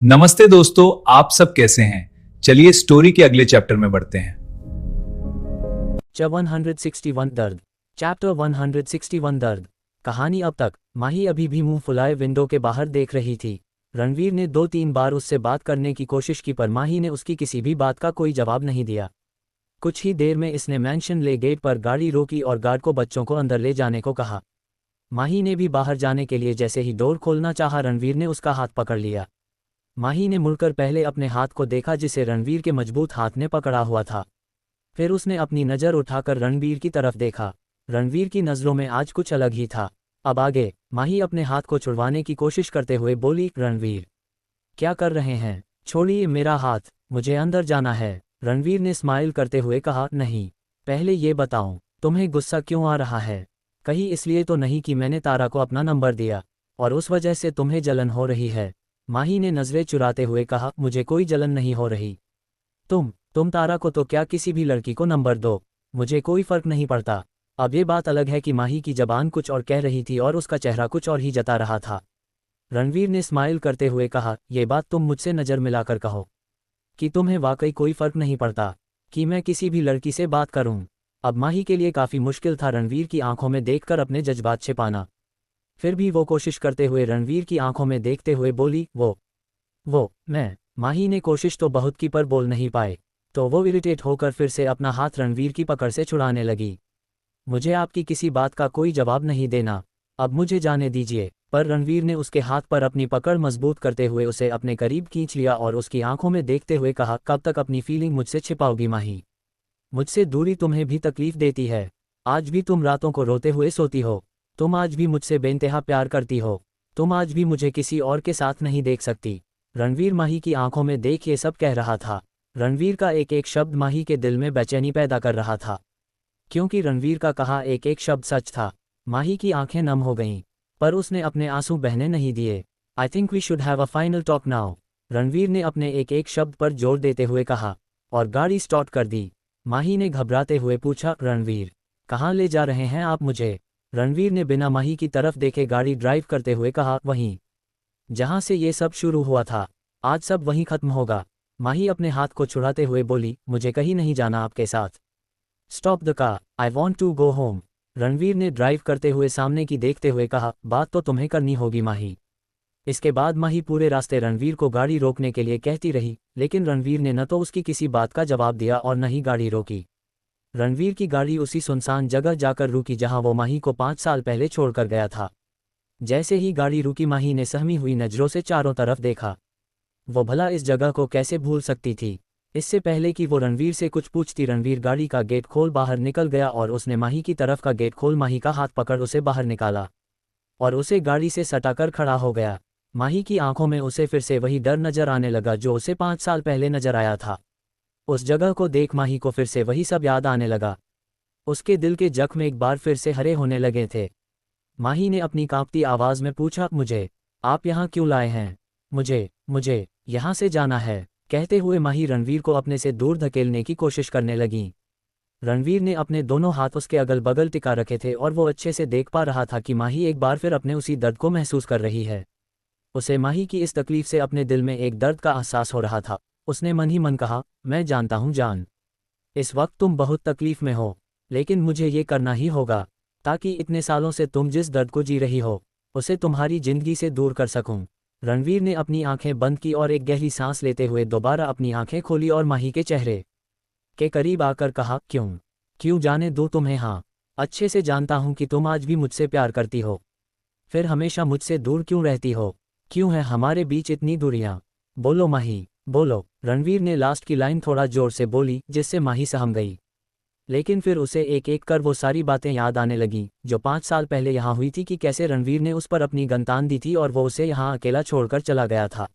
नमस्ते दोस्तों, आप सब कैसे हैं। चलिए स्टोरी के अगले चैप्टर में बढ़ते हैं। 161 दर्द। चैप्टर 161 दर्द। कहानी अब तक। माही अभी भी मुंह फुलाए विंडो के बाहर देख रही थी। रणवीर ने 2-3 बार उससे बात करने की कोशिश की पर माही ने उसकी किसी भी बात का कोई जवाब नहीं दिया। कुछ ही देर में इसने मैंशन ले गेट पर गाड़ी रोकी और गार्ड को बच्चों को अंदर ले जाने को कहा। माही ने भी बाहर जाने के लिए जैसे ही डोर खोलना चाहा, रणवीर ने उसका हाथ पकड़ लिया। माही ने मुड़कर पहले अपने हाथ को देखा जिसे रणवीर के मजबूत हाथ ने पकड़ा हुआ था। फिर उसने अपनी नज़र उठाकर रणवीर की तरफ देखा। रणवीर की नज़रों में आज कुछ अलग ही था। अब आगे माही अपने हाथ को छुड़वाने की कोशिश करते हुए बोली, रणवीर क्या कर रहे हैं, छोड़िए मेरा हाथ, मुझे अंदर जाना है। रणवीर ने स्माइल करते हुए कहा, नहीं, पहले ये बताओ तुम्हें गुस्सा क्यों आ रहा है। कहीं इसलिए तो नहीं कि मैंने तारा को अपना नंबर दिया और उस वजह से तुम्हें जलन हो रही है। माही ने नज़रें चुराते हुए कहा, मुझे कोई जलन नहीं हो रही। तुम तारा को तो क्या किसी भी लड़की को नंबर दो, मुझे कोई फर्क नहीं पड़ता। अब ये बात अलग है कि माही की जबान कुछ और कह रही थी और उसका चेहरा कुछ और ही जता रहा था। रणवीर ने स्माइल करते हुए कहा, ये बात तुम मुझसे नज़र मिलाकर कहो कि तुम्हें वाकई कोई फर्क नहीं पड़ता कि मैं किसी भी लड़की से बात करूं। अब माही के लिए काफ़ी मुश्किल था रणवीर की आंखों में देखकर अपने जज्बात छिपाना। फिर भी वो कोशिश करते हुए रणवीर की आंखों में देखते हुए बोली, वो मैं। माही ने कोशिश तो बहुत की पर बोल नहीं पाए, तो वो इरिटेट होकर फिर से अपना हाथ रणवीर की पकड़ से छुड़ाने लगी। मुझे आपकी किसी बात का कोई जवाब नहीं देना, अब मुझे जाने दीजिए। पर रणवीर ने उसके हाथ पर अपनी पकड़ मजबूत करते हुए उसे अपने करीब खींच लिया और उसकी आंखों में देखते हुए कहा, कब तक अपनी फीलिंग मुझसे छिपाओगी माही। मुझसे दूरी तुम्हें भी तकलीफ देती है। आज भी तुम रातों को रोते हुए सोती हो। तुम आज भी मुझसे बेइंतहा प्यार करती हो। तुम आज भी मुझे किसी और के साथ नहीं देख सकती। रणवीर माही की आंखों में देख ये सब कह रहा था। रणवीर का एक एक शब्द माही के दिल में बेचैनी पैदा कर रहा था, क्योंकि रणवीर का कहा एक एक शब्द सच था। माही की आंखें नम हो गईं, पर उसने अपने आंसू बहने नहीं दिए। I think we should have a final talk now, Ranveer ने अपने एक एक शब्द पर जोर देते हुए कहा और गाड़ी स्टार्ट कर दी। माही ने घबराते हुए पूछा, रणवीर कहाँ ले जा रहे हैं आप मुझे। रणवीर ने बिना माही की तरफ देखे गाड़ी ड्राइव करते हुए कहा, वहीं जहाँ से ये सब शुरू हुआ था, आज सब वहीं खत्म होगा। माही अपने हाथ को छुड़ाते हुए बोली, मुझे कहीं नहीं जाना आपके साथ। Stop the car, I want to go home. Ranveer ने ड्राइव करते हुए सामने की देखते हुए कहा, बात तो तुम्हें करनी होगी माही। इसके बाद माही पूरे रास्ते रणवीर को गाड़ी रोकने के लिए कहती रही, लेकिन रणवीर ने न तो उसकी किसी बात का जवाब दिया और न ही गाड़ी रोकी। रणवीर की गाड़ी उसी सुनसान जगह जाकर रुकी जहां वो माही को 5 साल पहले छोड़कर गया था। जैसे ही गाड़ी रुकी, माही ने सहमी हुई नज़रों से चारों तरफ देखा। वो भला इस जगह को कैसे भूल सकती थी। इससे पहले कि वो रणवीर से कुछ पूछती, रणवीर गाड़ी का गेट खोल बाहर निकल गया और उसने माही की तरफ का गेट खोल माही का हाथ पकड़ उसे बाहर निकाला और उसे गाड़ी से सटाकर खड़ा हो गया। माही की आंखों में उसे फिर से वही डर नजर आने लगा जो उसे 5 साल पहले नजर आया था। उस जगह को देख माही को फिर से वही सब याद आने लगा। उसके दिल के जख्म एक बार फिर से हरे होने लगे थे। माही ने अपनी कांपती आवाज़ में पूछा, मुझे आप यहाँ क्यों लाए हैं। मुझे यहाँ से जाना है। कहते हुए माही रणवीर को अपने से दूर धकेलने की कोशिश करने लगी। रणवीर ने अपने दोनों हाथ उसके अगल बगल टिका रखे थे और वो अच्छे से देख पा रहा था कि माही एक बार फिर अपने उसी दर्द को महसूस कर रही है। उसे माही की इस तकलीफ से अपने दिल में एक दर्द का एहसास हो रहा था। उसने मन ही मन कहा, मैं जानता हूँ जान, इस वक्त तुम बहुत तकलीफ में हो, लेकिन मुझे ये करना ही होगा ताकि इतने सालों से तुम जिस दर्द को जी रही हो उसे तुम्हारी जिंदगी से दूर कर सकूं। रणवीर ने अपनी आंखें बंद की और एक गहरी सांस लेते हुए दोबारा अपनी आंखें खोली और माही के चेहरे के करीब आकर कहा, क्यों जाने दो तुम्हें। हाँ, अच्छे से जानता हूं कि तुम आज भी मुझसे प्यार करती हो, फिर हमेशा मुझसे दूर क्यों रहती हो। क्यों है हमारे बीच इतनी दूरियां। बोलो माही, बोलो। रणवीर ने लास्ट की लाइन थोड़ा जोर से बोली जिससे माही सहम गई, लेकिन फिर उसे एक एक कर वो सारी बातें याद आने लगीं जो 5 साल पहले यहाँ हुई थी, कि कैसे रणवीर ने उस पर अपनी गन तान दी थी और वो उसे यहाँ अकेला छोड़कर चला गया था।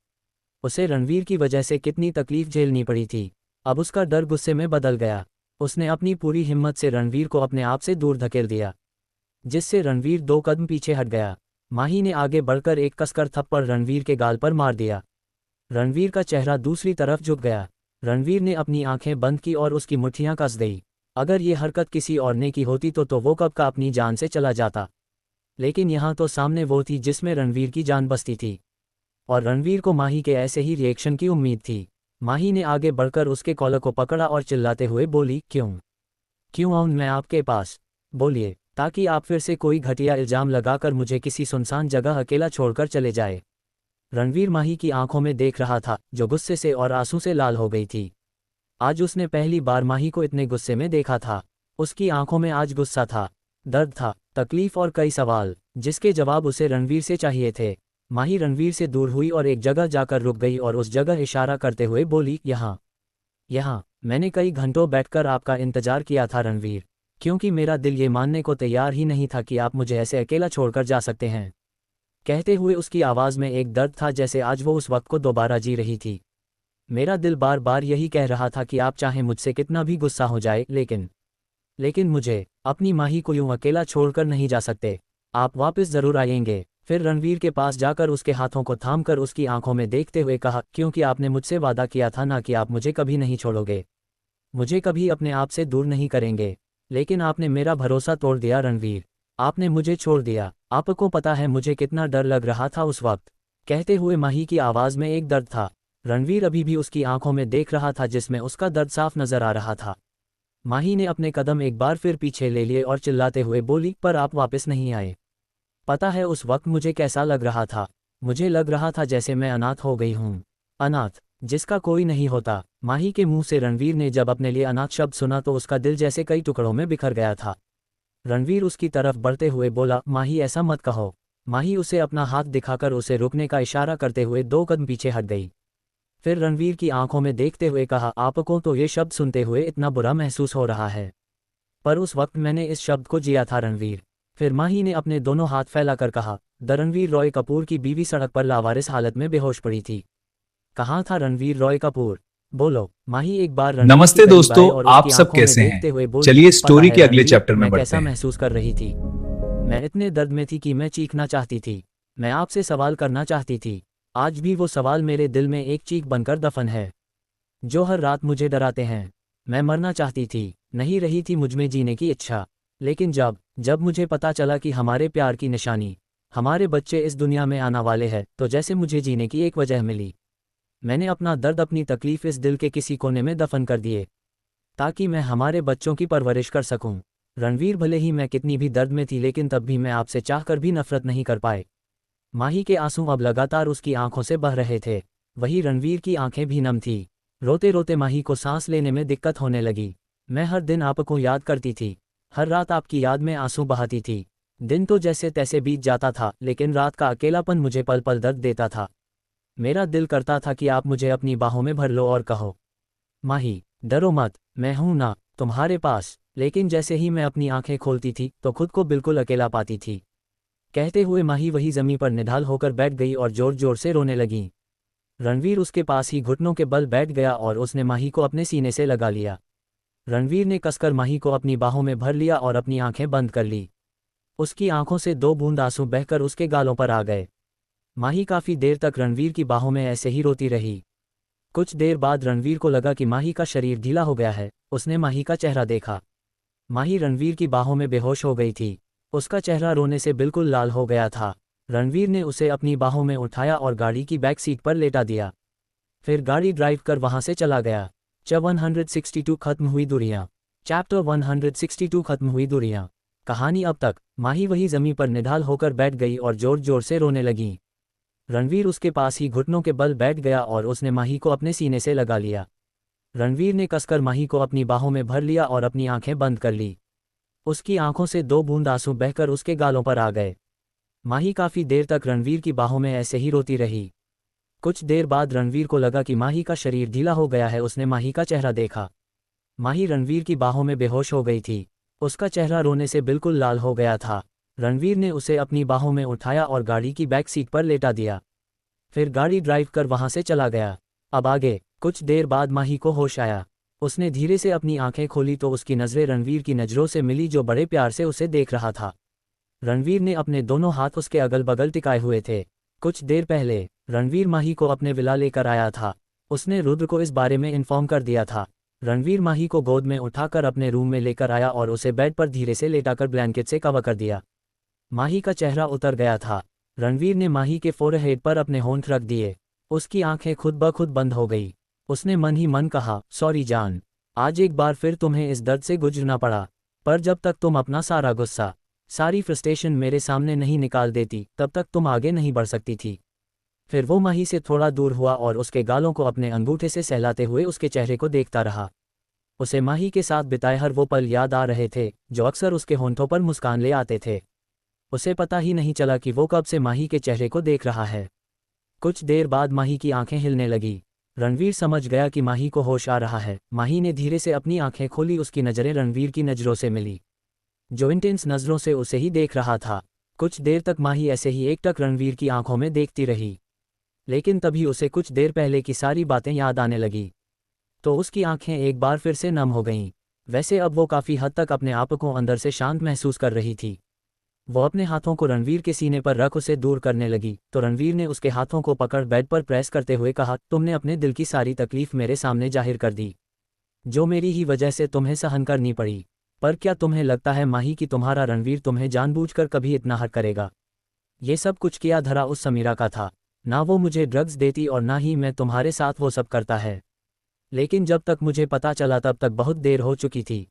उसे रणवीर की वजह से कितनी तकलीफ झेलनी पड़ी थी। अब उसका डर गुस्से में बदल गया। उसने अपनी पूरी हिम्मत से रणवीर को अपने आप से दूर धकेल दिया, जिससे रणवीर 2 कदम पीछे हट गया। माही ने आगे बढ़कर एक कसकर थप्पड़ रणवीर के गाल पर मार दिया। रणवीर का चेहरा दूसरी तरफ झुक गया। रणवीर ने अपनी आंखें बंद की और उसकी मुट्ठियां कस दी। अगर ये हरकत किसी और ने की होती तो वो कब का अपनी जान से चला जाता, लेकिन यहाँ तो सामने वो थी जिसमें रणवीर की जान बसती थी। और रणवीर को माही के ऐसे ही रिएक्शन की उम्मीद थी। माही ने आगे बढ़कर उसके कॉलर को पकड़ा और चिल्लाते हुए बोली, क्यों आऊं मैं आपके पास? बोलिए, ताकि आप फिर से कोई घटिया इल्जाम लगाकर मुझे किसी सुनसान जगह अकेला छोड़कर चले जाए। रणवीर माही की आंखों में देख रहा था, जो गुस्से से और आंसू से लाल हो गई थी। आज उसने पहली बार माही को इतने गुस्से में देखा था। उसकी आंखों में आज गुस्सा था, दर्द था, तकलीफ और कई सवाल, जिसके जवाब उसे रणवीर से चाहिए थे। माही रणवीर से दूर हुई और एक जगह जाकर रुक गई और उस जगह इशारा करते हुए बोली, यहाँ मैंने कई घंटों बैठकर आपका इंतजार किया था रणवीर, क्योंकि मेरा दिल ये मानने को तैयार ही नहीं था कि आप मुझे ऐसे अकेला छोड़कर जा सकते हैं। कहते हुए उसकी आवाज़ में एक दर्द था, जैसे आज वो उस वक्त को दोबारा जी रही थी। मेरा दिल बार बार यही कह रहा था कि आप चाहे मुझसे कितना भी गुस्सा हो जाए, लेकिन मुझे अपनी माही को यूं अकेला छोड़कर नहीं जा सकते। आप वापस ज़रूर आएंगे। फिर रणवीर के पास जाकर उसके हाथों को थामकर उसकी आंखों में देखते हुए कहा, क्योंकि आपने मुझसे वादा किया था ना कि आप मुझे कभी नहीं छोड़ोगे, मुझे कभी अपने आप से दूर नहीं करेंगे। लेकिन आपने मेरा भरोसा तोड़ दिया रणवीर, आपने मुझे छोड़ दिया। आपको पता है मुझे कितना डर लग रहा था उस वक्त। कहते हुए माही की आवाज़ में एक दर्द था। रणवीर अभी भी उसकी आंखों में देख रहा था, जिसमें उसका दर्द साफ नजर आ रहा था। माही ने अपने कदम एक बार फिर पीछे ले लिए और चिल्लाते हुए बोली, पर आप वापस नहीं आए। पता है उस वक्त मुझे कैसा लग रहा था? मुझे लग रहा था जैसे मैं अनाथ हो गई हूँ, अनाथ जिसका कोई नहीं होता। माही के मुंह से रणवीर ने जब अपने लिए अनाथ शब्द सुना तो उसका दिल जैसे कई टुकड़ों में बिखर गया था। रणवीर उसकी तरफ बढ़ते हुए बोला, माही ऐसा मत कहो। माही उसे अपना हाथ दिखाकर उसे रुकने का इशारा करते हुए 2 कदम पीछे हट गई। फिर रणवीर की आंखों में देखते हुए कहा, आपको तो ये शब्द सुनते हुए इतना बुरा महसूस हो रहा है, पर उस वक्त मैंने इस शब्द को जिया था रणवीर। फिर माही ने अपने दोनों हाथ फैलाकर कहा, रणवीर रॉय कपूर की बीवी सड़क पर लावारिस हालत में बेहोश पड़ी थी। कहाँ था रणवीर रॉय कपूर? बोलो। माही एक बार रणवीर नमस्ते की करीब दोस्तों, आई और आप उसकी सब आंखों में कैसे देखते हैं? हुए बोली, चलिए पता स्टोरी है के अगले रणवीर, चैप्टर में मैं बढ़ते कैसा हैं। महसूस कर रही थी। मैं इतने दर्द में थी कि मैं चीखना चाहती थी। मैं आपसे सवाल करना चाहती थी। आज भी वो सवाल मेरे दिल में एक चीख बनकर दफन है, जो हर रात मुझे डराते हैं। मैं मरना चाहती थी, नहीं रही थी मुझमें जीने की इच्छा। लेकिन जब मुझे पता चला कि हमारे प्यार की निशानी, हमारे बच्चे इस दुनिया में आने वाले हैं, तो जैसे मुझे जीने की एक वजह मिली। मैंने अपना दर्द, अपनी तकलीफ इस दिल के किसी कोने में दफन कर दिए, ताकि मैं हमारे बच्चों की परवरिश कर सकूं। रणवीर, भले ही मैं कितनी भी दर्द में थी, लेकिन तब भी मैं आपसे चाहकर भी नफरत नहीं कर पाए। माही के आंसू अब लगातार उसकी आंखों से बह रहे थे। वही रणवीर की आंखें भी नम थी। रोते रोते माही को सांस लेने में दिक्कत होने लगी। मैं हर दिन आपको याद करती थी, हर रात आपकी याद में आंसू बहाती थी। दिन तो जैसे तैसे बीत जाता था, लेकिन रात का अकेलापन मुझे पल पल दर्द देता था। मेरा दिल करता था कि आप मुझे अपनी बाहों में भर लो और कहो, माही डरो मत, मैं हूं ना तुम्हारे पास। लेकिन जैसे ही मैं अपनी आंखें खोलती थी तो खुद को बिल्कुल अकेला पाती थी। कहते हुए माही वही जमीन पर निढाल होकर बैठ गई और जोर जोर से रोने लगी। रणवीर उसके पास ही घुटनों के बल बैठ गया और उसने माही को अपने सीने से लगा लिया। रणवीर ने कसकर माही को अपनी बाहों में भर लिया और अपनी आंखें बंद कर ली। उसकी आंखों से 2 बूंद आंसू बहकर उसके गालों पर आ गए। माही काफी देर तक रणवीर की बाहों में ऐसे ही रोती रही। कुछ देर बाद रणवीर को लगा कि माही का शरीर ढीला हो गया है। उसने माही का चेहरा देखा। माही रणवीर की बाहों में बेहोश हो गई थी। उसका चेहरा रोने से बिल्कुल लाल हो गया था। रणवीर ने उसे अपनी बाहों में उठाया और गाड़ी की बैक सीट पर लेटा दिया। फिर गाड़ी ड्राइव कर वहां से चला गया। 162 खत्म हुई दूरियां। चैप्टर 162 खत्म हुई दूरियां। कहानी अब तक। माही वही जमीन पर निढाल होकर बैठ गई और जोर जोर से रोने लगी। रणवीर उसके पास ही घुटनों के बल बैठ गया और उसने माही को अपने सीने से लगा लिया। रणवीर ने कसकर माही को अपनी बाहों में भर लिया और अपनी आंखें बंद कर ली। उसकी आंखों से 2 बूंद आंसू बहकर उसके गालों पर आ गए। माही काफी देर तक रणवीर की बाहों में ऐसे ही रोती रही। कुछ देर बाद रणवीर को लगा कि माही का शरीर ढीला हो गया है। उसने माही का चेहरा देखा। माही रणवीर की बाहों में बेहोश हो गई थी। उसका चेहरा रोने से बिल्कुल लाल हो गया था। रणवीर ने उसे अपनी बाहों में उठाया और गाड़ी की बैक सीट पर लेटा दिया। फिर गाड़ी ड्राइव कर वहां से चला गया। अब आगे। कुछ देर बाद माही को होश आया। उसने धीरे से अपनी आंखें खोली तो उसकी नज़रें रणवीर की नज़रों से मिली, जो बड़े प्यार से उसे देख रहा था। रणवीर ने अपने दोनों हाथ उसके अगल बगल टिकाए हुए थे। कुछ देर पहले रणवीर माही को अपने विला लेकर आया था। उसने रुद्र को इस बारे में इन्फॉर्म कर दिया था। रणवीर माही को गोद में उठाकर अपने रूम में लेकर आया और उसे बेड पर धीरे से लेटाकर ब्लैंकेट से कवर कर दिया। माही का चेहरा उतर गया था। रणवीर ने माही के फोरहेड पर अपने होंठ रख दिए। उसकी आंखें खुद ब खुद बंद हो गई। उसने मन ही मन कहा, सॉरी जान, आज एक बार फिर तुम्हें इस दर्द से गुजरना पड़ा, पर जब तक तुम अपना सारा गुस्सा, सारी फ्रस्ट्रेशन मेरे सामने नहीं निकाल देती, तब तक तुम आगे नहीं बढ़ सकती थी। फिर वो माही से थोड़ा दूर हुआ और उसके गालों को अपने अंगूठे से सहलाते हुए उसके चेहरे को देखता रहा। उसे माही के साथ बिताए हर वो पल याद आ रहे थे, जो अक्सर उसके होंठों पर मुस्कान ले आते थे। उसे पता ही नहीं चला कि वो कब से माही के चेहरे को देख रहा है। कुछ देर बाद माही की आंखें हिलने लगी। रणवीर समझ गया कि माही को होश आ रहा है। माही ने धीरे से अपनी आंखें खोली। उसकी नज़रें रणवीर की नज़रों से मिली, जो इंटेंस नज़रों से उसे ही देख रहा था। कुछ देर तक माही ऐसे ही एकटक रणवीर की आंखों में देखती रही, लेकिन तभी उसे कुछ देर पहले की सारी बातें याद आने लगी, तो उसकी आंखें एक बार फिर से नम हो गईं। वैसे अब वो काफ़ी हद तक अपने आप को अंदर से शांत महसूस कर रही थी। वो अपने हाथों को रणवीर के सीने पर रख उसे दूर करने लगी, तो रणवीर ने उसके हाथों को पकड़ बेड पर प्रेस करते हुए कहा, तुमने अपने दिल की सारी तकलीफ मेरे सामने जाहिर कर दी, जो मेरी ही वजह से तुम्हें सहन करनी पड़ी। पर क्या तुम्हें लगता है माही कि तुम्हारा रणवीर तुम्हें जानबूझकर कभी इतना हर्ट करेगा? ये सब कुछ किया धरा उस समीरा का था। ना वो मुझे ड्रग्स देती और ना ही मैं तुम्हारे साथ वो सब करता है। लेकिन जब तक मुझे पता चला तब तक बहुत देर हो चुकी थी।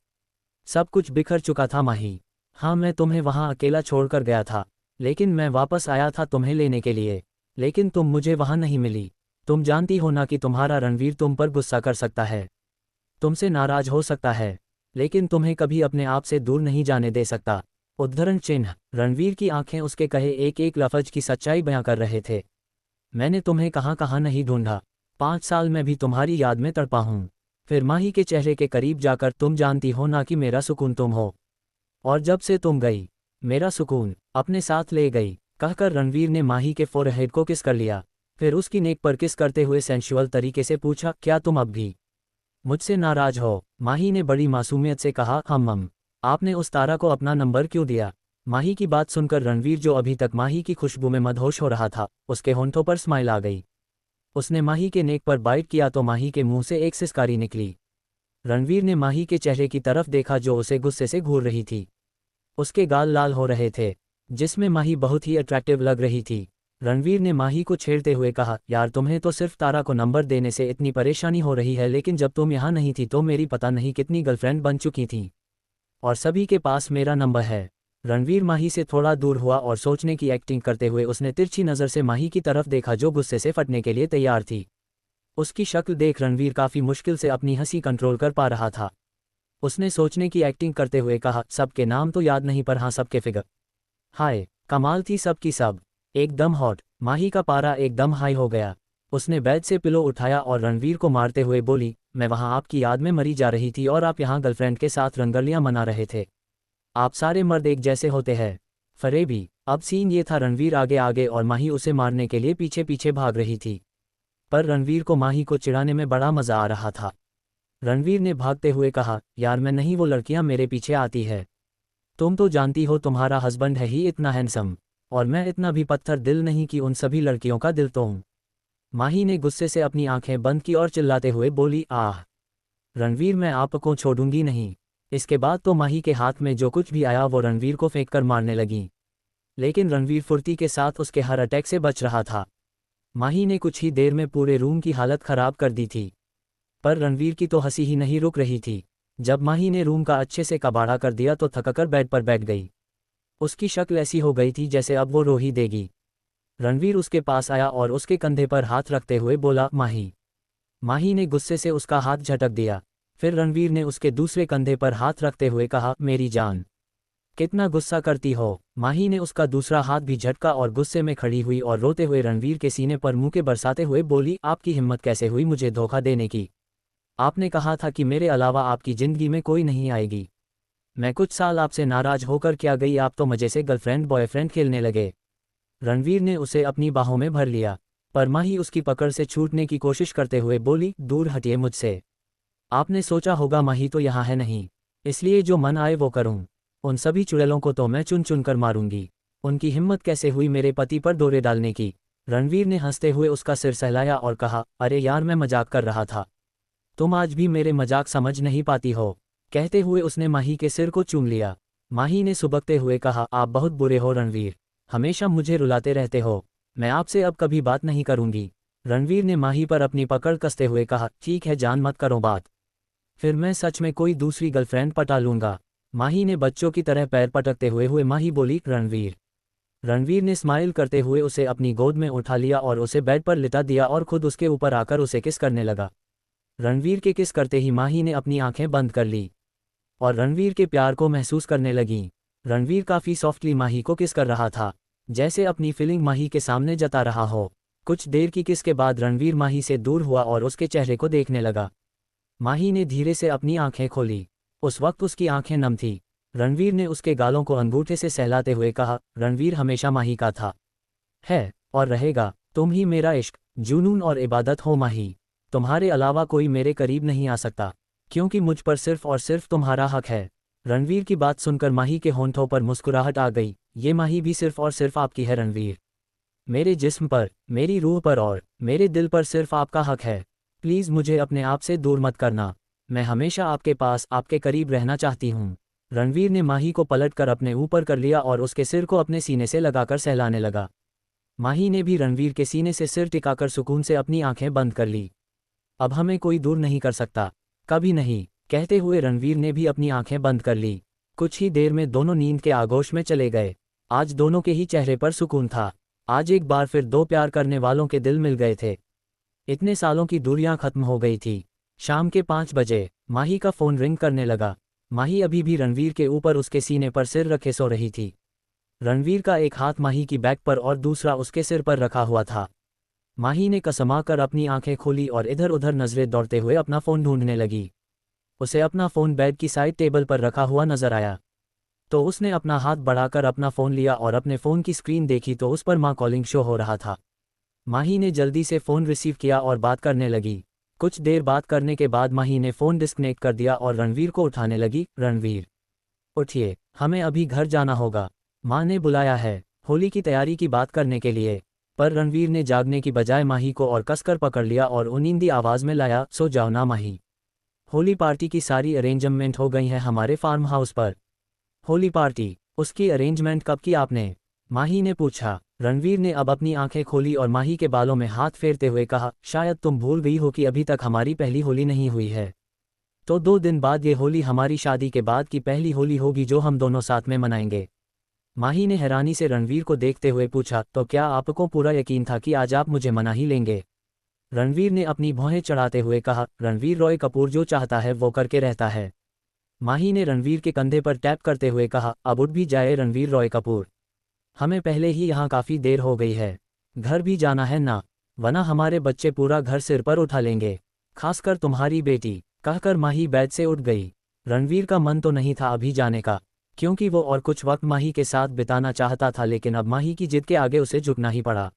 सब कुछ बिखर चुका था माही। हाँ, मैं तुम्हें वहाँ अकेला छोड़कर गया था, लेकिन मैं वापस आया था तुम्हें लेने के लिए, लेकिन तुम मुझे वहाँ नहीं मिली। तुम जानती हो ना कि तुम्हारा रणवीर तुम पर गुस्सा कर सकता है, तुमसे नाराज हो सकता है, लेकिन तुम्हें कभी अपने आप से दूर नहीं जाने दे सकता। उद्धरण चिन्ह। रणवीर की आंखें उसके कहे एक एक लफ्ज की सच्चाई बयां कर रहे थे। मैंने तुम्हें कहाँ कहाँ नहीं ढूंढा। 5 साल मैं भी तुम्हारी याद में तड़पा हूँ। फिर माही के चेहरे के करीब जाकर, तुम जानती हो ना कि मेरा सुकून तुम हो, और जब से तुम गई, मेरा सुकून अपने साथ ले गई। कहकर रणवीर ने माही के फोरहेड को किस कर लिया। फिर उसकी नेक पर किस करते हुए सेंशुअल तरीके से पूछा, क्या तुम अब भी मुझसे नाराज हो? माही ने बड़ी मासूमियत से कहा, हम आपने उस तारा को अपना नंबर क्यों दिया? माही की बात सुनकर रणवीर, जो अभी तक माही की खुशबू में मदहोश हो रहा था, उसके होंठों पर स्माइल आ गई। उसने माही के नेक पर बाइट किया तो माही के मुंह से एक सिसकारी निकली। रणवीर ने माही के चेहरे की तरफ देखा, जो उसे गुस्से से घूर रही थी। उसके गाल लाल हो रहे थे, जिसमें माही बहुत ही अट्रैक्टिव लग रही थी। रणवीर ने माही को छेड़ते हुए कहा, यार तुम्हें तो सिर्फ तारा को नंबर देने से इतनी परेशानी हो रही है, लेकिन जब तुम यहाँ नहीं थी तो मेरी पता नहीं कितनी गर्लफ्रेंड बन चुकी थी, और सभी के पास मेरा नंबर है। रणवीर माही से थोड़ा दूर हुआ और सोचने की एक्टिंग करते हुए उसने तिरछी नज़र से माही की तरफ देखा, जो गुस्से से फटने के लिए तैयार थी। उसकी शक्ल देख रणवीर काफ़ी मुश्किल से अपनी हंसी कंट्रोल कर पा रहा था। उसने सोचने की एक्टिंग करते हुए कहा, सबके नाम तो याद नहीं, पर हाँ सबके फिगर। हाय, कमाल थी सबकी सब, एकदम हॉट। माही का पारा एकदम हाई हो गया। उसने बेड से पिलो उठाया और रणवीर को मारते हुए बोली, मैं वहाँ आपकी याद में मरी जा रही थी और आप यहाँ गर्लफ्रेंड के साथ रंगरलियाँ मना रहे थे। आप सारे मर्द एक जैसे होते हैं। फरेबी। अब सीन ये था, रणवीर आगे आगे और माही उसे मारने के लिए पीछे पीछे भाग रही थी, पर रणवीर को माही को चिढ़ाने में बड़ा मज़ा आ रहा था। रणवीर ने भागते हुए कहा, यार मैं नहीं, वो लड़कियां मेरे पीछे आती है। तुम तो जानती हो तुम्हारा हस्बैंड है ही इतना हैंडसम, और मैं इतना भी पत्थर दिल नहीं कि उन सभी लड़कियों का दिल तो हूँ। माही ने गुस्से से अपनी आंखें बंद की और चिल्लाते हुए बोली, आह रणवीर, मैं आपको छोड़ूंगी नहीं। इसके बाद तो माही के हाथ में जो कुछ भी आया वो रणवीर को फेंक कर मारने लगी, लेकिन रणवीर फुर्ती के साथ उसके हर अटैक से बच रहा था। माही ने कुछ ही देर में पूरे रूम की हालत खराब कर दी थी, पर रणवीर की तो हंसी ही नहीं रुक रही थी। जब माही ने रूम का अच्छे से कबाड़ा कर दिया तो थककर बेड पर बैठ गई। उसकी शक्ल ऐसी हो गई थी जैसे अब वो रो ही देगी। रणवीर उसके पास आया और उसके कंधे पर हाथ रखते हुए बोला, माही। माही ने गुस्से से उसका हाथ झटक दिया। फिर रणवीर ने उसके दूसरे कंधे पर हाथ रखते हुए कहा, मेरी जान, कितना गुस्सा करती हो। माही ने उसका दूसरा हाथ भी झटका और गुस्से में खड़ी हुई और रोते हुए रणवीर के सीने पर मुंह के बरसाते हुए बोली, आपकी हिम्मत कैसे हुई मुझे धोखा देने की? आपने कहा था कि मेरे अलावा आपकी ज़िंदगी में कोई नहीं आएगी। मैं कुछ साल आपसे नाराज होकर क्या गई, आप तो मज़े से गर्लफ्रेंड बॉयफ्रेंड खेलने लगे। रणवीर ने उसे अपनी बाहों में भर लिया, पर माही उसकी पकड़ से छूटने की कोशिश करते हुए बोली, दूर हटिए मुझसे। आपने सोचा होगा माही तो यहाँ है नहीं, इसलिए जो मन आए वो करूँ। उन सभी चुड़ैलों को तो मैं चुन चुन कर मारूंगी। उनकी हिम्मत कैसे हुई मेरे पति पर डोरे डालने की? रणवीर ने हंसते हुए उसका सिर सहलाया और कहा, अरे यार, मैं मजाक कर रहा था, तुम आज भी मेरे मजाक समझ नहीं पाती हो। कहते हुए उसने माही के सिर को चूम लिया। माही ने सुबकते हुए कहा, आप बहुत बुरे हो रणवीर, हमेशा मुझे रुलाते रहते हो, मैं आपसे अब कभी बात नहीं करूंगी। रणवीर ने माही पर अपनी पकड़ कसते हुए कहा, ठीक है जान मत करो बात, फिर मैं सच में कोई दूसरी गर्लफ्रेंड पटा लूंगा। माही ने बच्चों की तरह पैर पटकते हुए माही बोली, रणवीर। रणवीर ने स्माइल करते हुए उसे अपनी गोद में उठा लिया और उसे बेड पर लिटा दिया और खुद उसके ऊपर आकर उसे किस करने लगा। रणवीर के किस करते ही माही ने अपनी आंखें बंद कर ली और रणवीर के प्यार को महसूस करने लगी। रणवीर काफ़ी सॉफ्टली माही को किस कर रहा था, जैसे अपनी फीलिंग माही के सामने जता रहा हो। कुछ देर की किस के बाद रणवीर माही से दूर हुआ और उसके चेहरे को देखने लगा। माही ने धीरे से अपनी आंखें खोली। उस वक्त उसकी आंखें नम थी। रणवीर ने उसके गालों को अंगूठे से सहलाते हुए कहा, रणवीर हमेशा माही का था, है और रहेगा। तुम ही मेरा इश्क, जुनून और इबादत हो माही। तुम्हारे अलावा कोई मेरे करीब नहीं आ सकता, क्योंकि मुझ पर सिर्फ और सिर्फ तुम्हारा हक है। रणवीर की बात सुनकर माही के होंठों पर मुस्कुराहट आ गई। ये माही भी सिर्फ और सिर्फ आपकी है रणवीर। मेरे जिस्म पर, मेरी रूह पर और मेरे दिल पर सिर्फ आपका हक है। प्लीज़ मुझे अपने आप से दूर मत करना, मैं हमेशा आपके पास, आपके करीब रहना चाहती हूँ। रणवीर ने माही को पलटकर अपने ऊपर कर लिया और उसके सिर को अपने सीने से लगाकर सहलाने लगा। माही ने भी रणवीर के सीने से सिर टिकाकर सुकून से अपनी आंखें बंद कर ली। अब हमें कोई दूर नहीं कर सकता, कभी नहीं, कहते हुए रणवीर ने भी अपनी आंखें बंद कर ली। कुछ ही देर में दोनों नींद के आगोश में चले गए। आज दोनों के ही चेहरे पर सुकून था। आज एक बार फिर दो प्यार करने वालों के दिल मिल गए थे। इतने सालों की दूरियां खत्म हो गई थी। शाम के 5 बजे माही का फ़ोन रिंग करने लगा। माही अभी भी रणवीर के ऊपर उसके सीने पर सिर रखे सो रही थी। रणवीर का एक हाथ माही की बैक पर और दूसरा उसके सिर पर रखा हुआ था। माही ने कसमाकर अपनी आंखें खोली और इधर उधर नजरें दौड़ते हुए अपना फ़ोन ढूंढने लगी। उसे अपना फ़ोन बेड की साइड टेबल पर रखा हुआ नजर आया, तो उसने अपना हाथ बढ़ाकर अपना फ़ोन लिया और अपने फ़ोन की स्क्रीन देखी तो उस पर माँ कॉलिंग शो हो रहा था। माही ने जल्दी से फ़ोन रिसीव किया और बात करने लगी। कुछ देर बात करने के बाद माही ने फ़ोन डिस्कनेक्ट कर दिया और रणवीर को उठाने लगी। रणवीर उठिए, हमें अभी घर जाना होगा, माँ ने बुलाया है होली की तैयारी की बात करने के लिए। पर रणवीर ने जागने की बजाय माही को और कसकर पकड़ लिया और उनींदी आवाज़ में लाया, सो जाओ ना माही, होली पार्टी की सारी अरेंजमेंट हो गई है हमारे फार्म हाउस पर। होली पार्टी, उसकी अरेंजमेंट कब की आपने? माही ने पूछा। रणवीर ने अब अपनी आंखें खोली और माही के बालों में हाथ फेरते हुए कहा, शायद तुम भूल गई हो कि अभी तक हमारी पहली होली नहीं हुई है। तो 2 दिन बाद ये होली हमारी शादी के बाद की पहली होली होगी जो हम दोनों साथ में मनाएंगे। माही ने हैरानी से रणवीर को देखते हुए पूछा, तो क्या आपको पूरा यकीन था कि आज आप मुझे मना ही लेंगे? रणवीर ने अपनी भौहें चढ़ाते हुए कहा, रणवीर रॉय कपूर जो चाहता है वो करके रहता है। माही ने रणवीर के कंधे पर टैप करते हुए कहा, अब उठ भी जाए रणवीर रॉय कपूर, हमें पहले ही यहाँ काफ़ी देर हो गई है, घर भी जाना है ना, वरना हमारे बच्चे पूरा घर सिर पर उठा लेंगे, खासकर तुम्हारी बेटी। कहकर माही बेड से उठ गई। रणवीर का मन तो नहीं था अभी जाने का, क्योंकि वो और कुछ वक्त माही के साथ बिताना चाहता था, लेकिन अब माही की जिद के आगे उसे झुकना ही पड़ा।